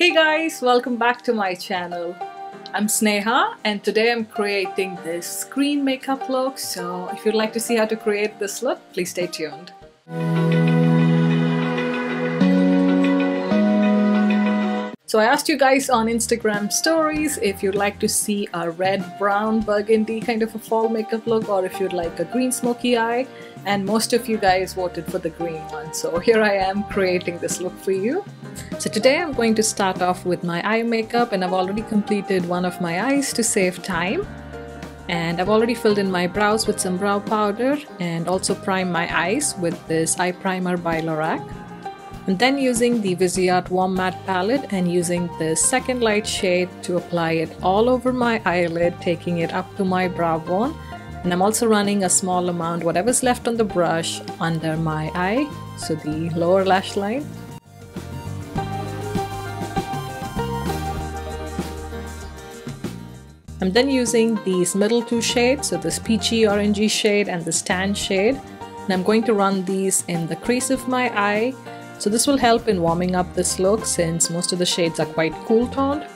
Hey guys, welcome back to my channel. I'm Sneha and today I'm creating this screen makeup look. So if you'd like to see how to create this look, please stay tuned. So I asked you guys on Instagram stories if you'd like to see a red, brown, burgundy kind of a fall makeup look, or if you'd like a green smoky eye, and most of you guys voted for the green one. So here I am creating this look for you. So today I'm going to start off with my eye makeup, and I've already completed one of my eyes to save time. And I've already filled in my brows with some brow powder and also primed my eyes with this eye primer by Lorac. And then using the Viseart Warm Matte palette and using the second light shade to apply it all over my eyelid, taking it up to my brow bone. And I'm also running a small amount, whatever's left on the brush, under my eye, so the lower lash line. I'm then using these middle two shades, so this peachy orangey shade and this tan shade. And I'm going to run these in the crease of my eye. So this will help in warming up this look since most of the shades are quite cool toned.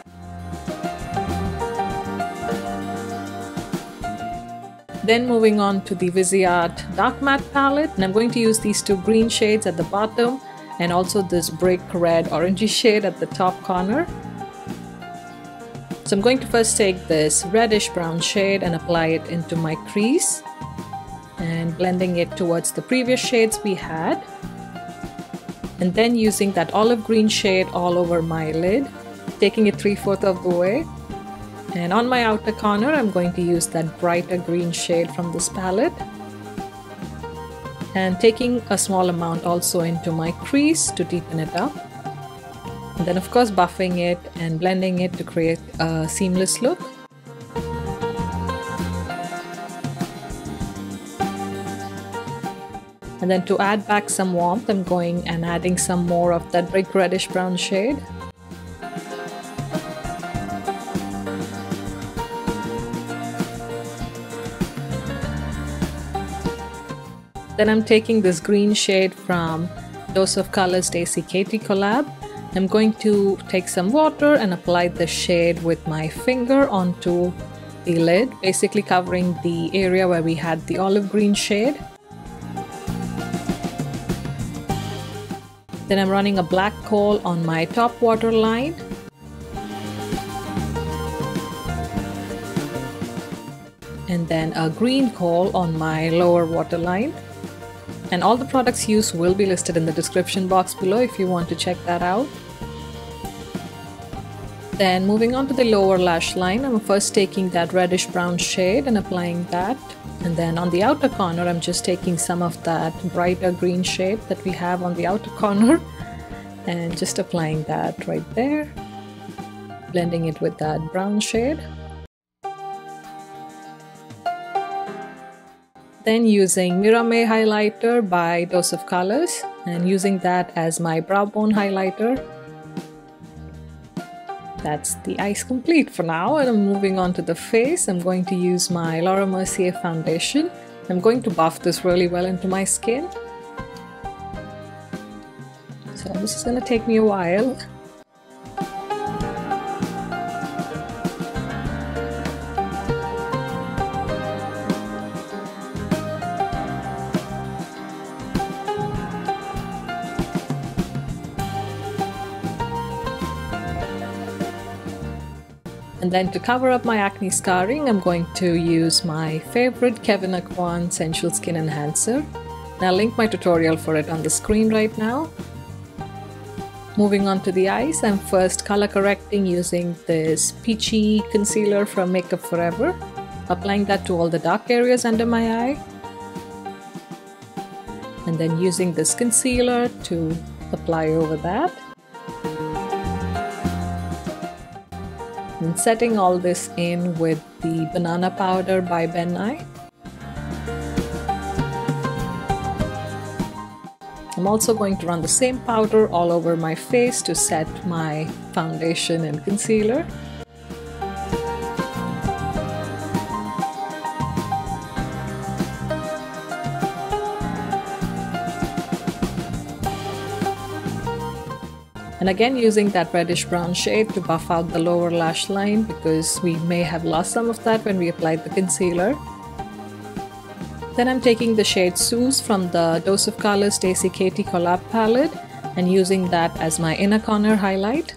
Then moving on to the Viseart Dark Matte palette, and I'm going to use these two green shades at the bottom and also this brick red orangey shade at the top corner. So I'm going to first take this reddish brown shade and apply it into my crease and blending it towards the previous shades we had. And then using that olive green shade all over my lid, taking it 3/4 of the way. And on my outer corner, I'm going to use that brighter green shade from this palette. And taking a small amount also into my crease to deepen it up. And then of course buffing it and blending it to create a seamless look. And then to add back some warmth, I'm going and adding some more of that brick reddish brown shade. Then I'm taking this green shade from Dose of Colors Desi Katy collab. I'm going to take some water and apply the shade with my finger onto the lid, basically covering the area where we had the olive green shade. Then I'm running a black kohl on my top waterline. And then a green kohl on my lower waterline. And all the products used will be listed in the description box below if you want to check that out. Then moving on to the lower lash line, I'm first taking that reddish brown shade and applying that. And then on the outer corner, I'm just taking some of that brighter green shade that we have on the outer corner and just applying that right there, blending it with that brown shade. Then using Mirame highlighter by Dose of Colors and using that as my brow bone highlighter. That's the eyes complete for now, and I'm moving on to the face. I'm going to use my Laura Mercier foundation. I'm going to buff this really well into my skin. So this is going to take me a while. And then to cover up my acne scarring, I'm going to use my favorite Kevyn Aucoin Sensual Skin Enhancer. And I'll link my tutorial for it on the screen right now. Moving on to the eyes, I'm first color correcting using this peachy concealer from Makeup Forever. Applying that to all the dark areas under my eye. And then using this concealer to apply over that. And setting all this in with the banana powder by Ben Nye. I'm also going to run the same powder all over my face to set my foundation and concealer. And again using that reddish brown shade to buff out the lower lash line because we may have lost some of that when we applied the concealer. Then I'm taking the shade Suze from the Dose of Colors Desi X Katy collab palette and using that as my inner corner highlight.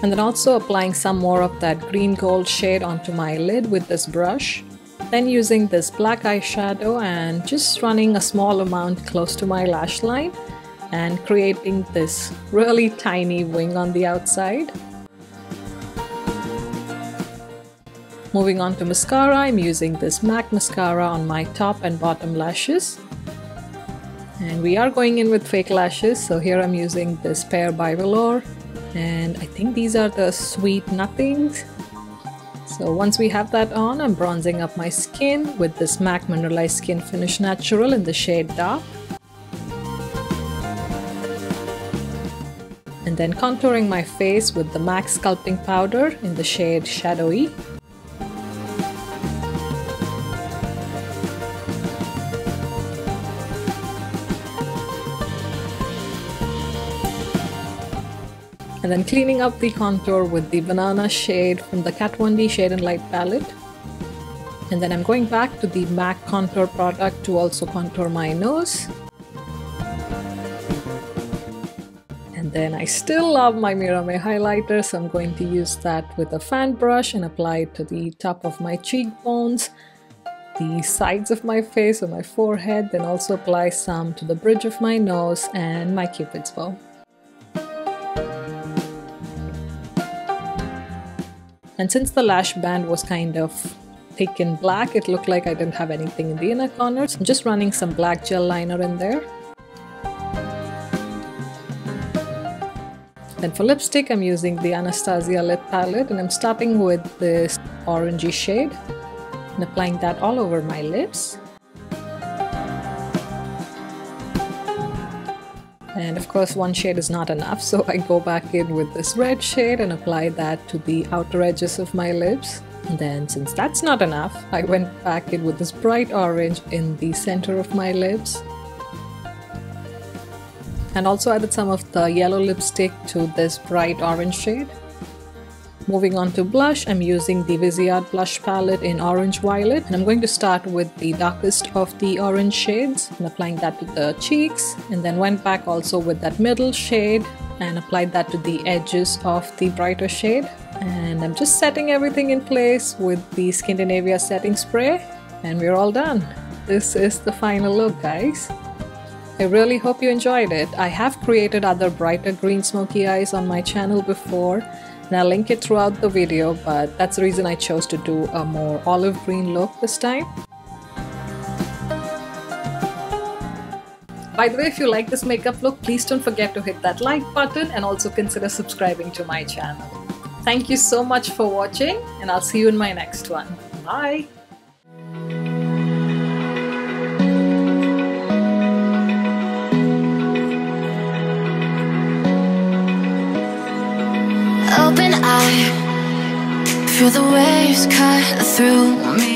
And then also applying some more of that green gold shade onto my lid with this brush. Then using this black eyeshadow and just running a small amount close to my lash line and creating this really tiny wing on the outside. Moving on to mascara, I'm using this MAC mascara on my top and bottom lashes. And we are going in with fake lashes, so here I'm using this Pear by Velour. And I think these are the Sweet Nothings. So once we have that on, I'm bronzing up my skin with this MAC Mineralized Skin Finish Natural in the shade Dark. And then contouring my face with the MAC Sculpting Powder in the shade Shadowy. And then cleaning up the contour with the Banana shade from the Kat Von D Shade and Light palette. And then I'm going back to the MAC contour product to also contour my nose. And then I still love my Mirame highlighter, so I'm going to use that with a fan brush and apply it to the top of my cheekbones, the sides of my face or my forehead, then also apply some to the bridge of my nose and my cupid's bow. And since the lash band was kind of thick and black, it looked like I didn't have anything in the inner corners. I'm just running some black gel liner in there. Then for lipstick, I'm using the Anastasia lip palette and I'm starting with this orangey shade and applying that all over my lips. And of course one shade is not enough, so I go back in with this red shade and apply that to the outer edges of my lips. And then since that's not enough, I went back in with this bright orange in the center of my lips. And also added some of the yellow lipstick to this bright orange shade. Moving on to blush, I'm using the Viseart blush palette in Orange Violet, and I'm going to start with the darkest of the orange shades and applying that to the cheeks, and then went back also with that middle shade and applied that to the edges of the brighter shade. And I'm just setting everything in place with the Skindinavia setting spray, and we're all done. This is the final look, guys. I really hope you enjoyed it. I have created other brighter green smoky eyes on my channel before, and I'll link it throughout the video, but that's the reason I chose to do a more olive green look this time. By the way, if you like this makeup look, please don't forget to hit that like button and also consider subscribing to my channel. Thank you so much for watching, and I'll see you in my next one. Bye! Open eye, feel the waves cut through me.